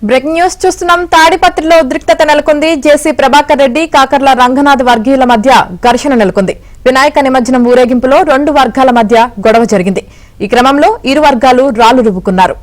Breaking news చూస్తున్నాం. తాడిపత్రిలో ఉద్రిక్తత నెలకొంది. జేసీ ప్రభాకర్ రెడ్డి, కాకర్ల రంగనాథ్ వర్గీయుల మధ్య ఘర్షణ నెలకొంది. వినాయక నిమజ్జనం ఊరేగింపులో రెండు వర్గాల మధ్య గొడవ జరిగింది. ఈ క్రమంలో ఇరు వర్గాలు రాళ్లు రువ్వుకున్నారు.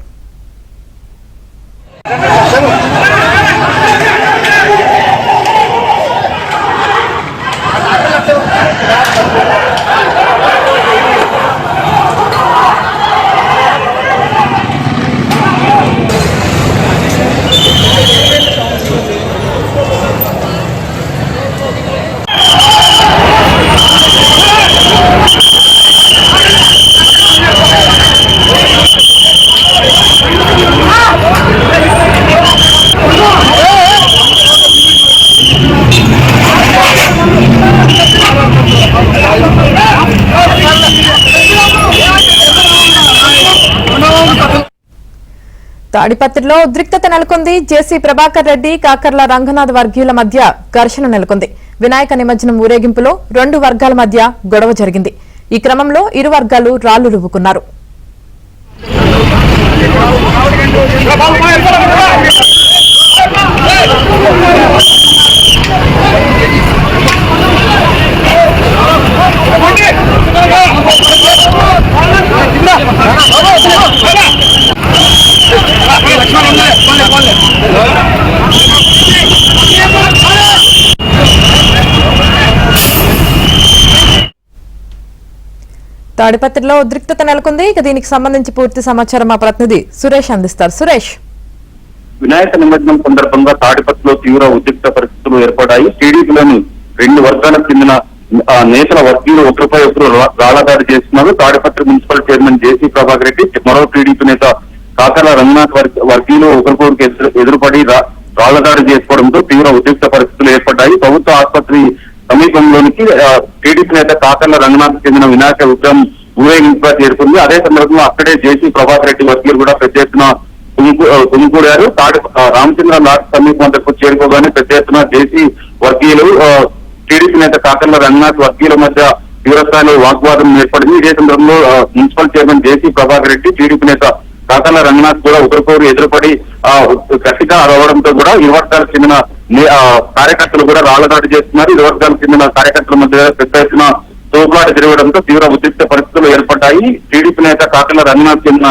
తాడిపత్రిలో ఉద్రిక్తత నెలకొంది. జేసీ ప్రభాకర్ రెడ్డి, కాకర్ల రంగనాథ్ వర్గీయుల మధ్య ఘర్షణ నెలకొంది. వినాయక నిమజ్జనం ఊరేగింపులో రెండు వర్గాల మధ్య గొడవ జరిగింది. ఈ క్రమంలో ఇరు వర్గాలు రాళ్లు రువ్వుకున్నారు. తాడిపత్రిలో ఉద్రిక్తత నెలకొంది. ఇక దీనికి సంబంధించి పూర్తి సమాచారం మా ప్రతినిధి సురేష్ అందిస్తారు. సురేష్, వినాయక నిమజ్జనం సందర్భంగా తాడిపత్రిలో తీవ్ర ఉద్రిక్త పరిస్థితులు ఏర్పడ్డాయి. టీడీపీలోని రెండు వర్గాలకు చెందిన నేతల వర్గీయులు ఒకరిపై ఒకరు రాళ్లదాడి చేస్తున్నారు. తాడిపత్రి మున్సిపల్ చైర్మన్ జేసీ ప్రభాకర్ రెడ్డి, మరో టీడీపీ నేత కాకర్ల రంగనాథ్ వర్గీయులు ఒకరికొకరికి ఎదురుపడి రాళ్లదాడి చేసుకోవడంతో తీవ్ర ఉద్రిక్త పరిస్థితులు ఏర్పడ్డాయి. ప్రభుత్వ ఆసుపత్రి సమీపంలోనికి టీడీపీ నేత కాకర్ల రంగనాథ్ చెందిన వినాయక విగ్రహం ఊరేగింపుగా చేరుకుంది. అదే సందర్భంలో అక్కడే జేసీ ప్రభాకర్ రెడ్డి వర్గీయులు కూడా పెద్ద ఎత్తున గుమికూడారు. రామచంద్ర లాట్ సమీపం వద్దకు చేరుకోగానే పెద్ద ఎత్తున జేసీ వర్గీయులు టీడీపీ నేత కాకర్ల రంగనాథ్ వర్గీయుల మధ్య తీవ్రస్థాయిలో వాగ్వాదం ఏర్పడింది. ఇదే సందర్భంలో మున్సిపల్ చైర్మన్ జేసీ ప్రభాకర్ రెడ్డి, టీడీపీ నేత కాకర్ల రంగనాథ్ కూడా ఒకరికొకరు ఎదురుపడి గట్టిగా అరవడంతో కూడా ఇరు వర్గాలకు చెందిన కార్యకర్తలు కూడా రాళ్లదాడి చేస్తున్నారు. ఇరు వర్గాలకు చెందిన కార్యకర్తల మధ్య పెద్ద ఎత్తున తోపులాట జరగడంతో తీవ్ర ఉద్రిక్త పరిస్థితులు ఏర్పడ్డాయి. టీడీపీ నేత కాకర్ల రంగనాథ్ చెందిన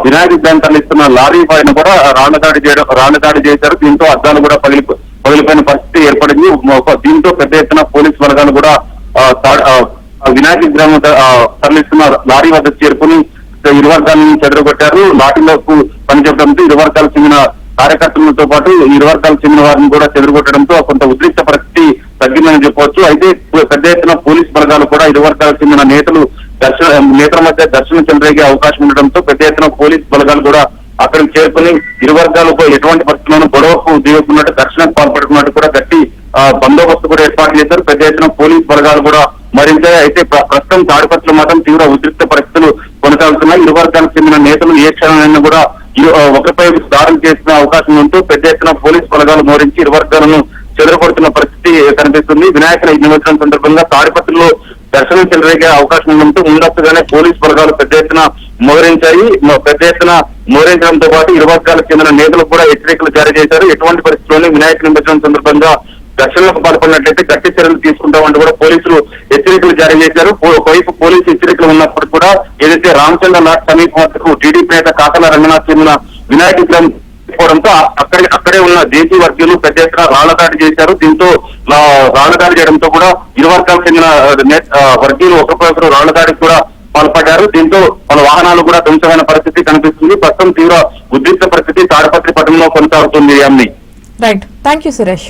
వినాయక విగ్రహం తరలిస్తున్న లారీ పైన కూడా రాళ్లదాడి చేశారు. దీంతో అద్దాలు కూడా పగిలిపోయిన పరిస్థితి ఏర్పడింది. దీంతో పెద్ద ఎత్తున పోలీసు వర్గాలు కూడా వినాయక విగ్రహం తరలిస్తున్న లారీ వద్ద చేరుకుని ఇరు వర్గాలను చెదరగొట్టారు. లాఠీలకు పనిచేయడంతో ఇరు వర్గాలకు చెందిన కార్యకర్తలతో పాటు ఇరు వర్గాలకు చెందిన వారిని కూడా చెదరగొట్టడంతో కొంత ఉద్రిక్త పరిస్థితి తగ్గిందని చెప్పవచ్చు. అయితే పెద్ద ఎత్తున పోలీసు బలగాలు కూడా ఇరు వర్గాలకు చెందిన నేతల మధ్య ఘర్షణ చెలరేగే అవకాశం ఉండడంతో పెద్ద ఎత్తున పోలీసు బలగాలు కూడా అక్కడికి చేరుకుని ఇరు వర్గాలకు ఎటువంటి పరిస్థితులను గొడవకు దిగుతున్నట్టు ఘర్షణకు పాల్పడుతున్నట్టు కూడా గట్టి బందోబస్తు కూడా ఏర్పాటు చేశారు. పెద్ద ఎత్తున పోలీసు బలగాలు కూడా మరింత. అయితే ప్రస్తుతం తాడిపత్రిలో మాత్రం తీవ్ర ఉద్రిక్త పరిస్థితులు కొనసాగుతున్నాయి. ఇరు వర్గాలకు చెందిన నేతలు ఏ క్షణమైనా కూడా ఒకరిపై దాడులు చేసిన అవకాశం ఉంటూ పెద్ద ఎత్తున పోలీసు బలగాలు మోరించి ఇరు వర్గాలను చెదరగొడుతున్న పరిస్థితి కనిపిస్తుంది. వినాయక నిమజ్జనం సందర్భంగా తాడిపత్రిలో ఘర్షణ చెలరేగే అవకాశం ఉండడంతో ముందస్తుగానే పోలీసు బలగాలు పెద్ద ఎత్తున మోహరించాయి. పెద్ద ఎత్తున మోహరించడంతో పాటు ఇరు వర్గాలకు చెందిన నేతలు కూడా హెచ్చరికలు జారీ చేశారు. ఎటువంటి పరిస్థితుల్లోనే వినాయక నిమజ్జనం సందర్భంగా ఘర్షణలకు పాల్పడినట్లయితే గట్టి చర్యలు తీసుకుంటామంటూ కూడా పోలీసులు హెచ్చరికలు జారీ చేశారు. ఒకవైపు పోలీసు హెచ్చరికలు ఉన్నప్పుడు కూడా ఏదైతే రామచంద్ర లాట్ సమీపం వద్దకు టీడీపీ నేత కాకర్ల రంగనాథ్ చెందిన వినాయక విగ్రహం పోవడంతో అక్కడే ఉన్న జేసీ వర్గీయులు పెద్ద ఎత్తున రాళ్లదాడి చేశారు. దీంతో రాళ్లదాడి చేయడంతో కూడా ఇరు వర్గాలకు చెందిన వర్గీయులు ఒకరిపై ఒకరు రాళ్లదాడికి కూడా పాల్పడ్డారు. దీంతో వాళ్ళ వాహనాలు కూడా ధ్వంసమైన పరిస్థితి కనిపిస్తుంది. ప్రస్తుతం తీవ్ర ఉద్రిక్త పరిస్థితి తాడిపత్రి పట్టణంలో కొనసాగుతుంది. Right, thank you Suresh.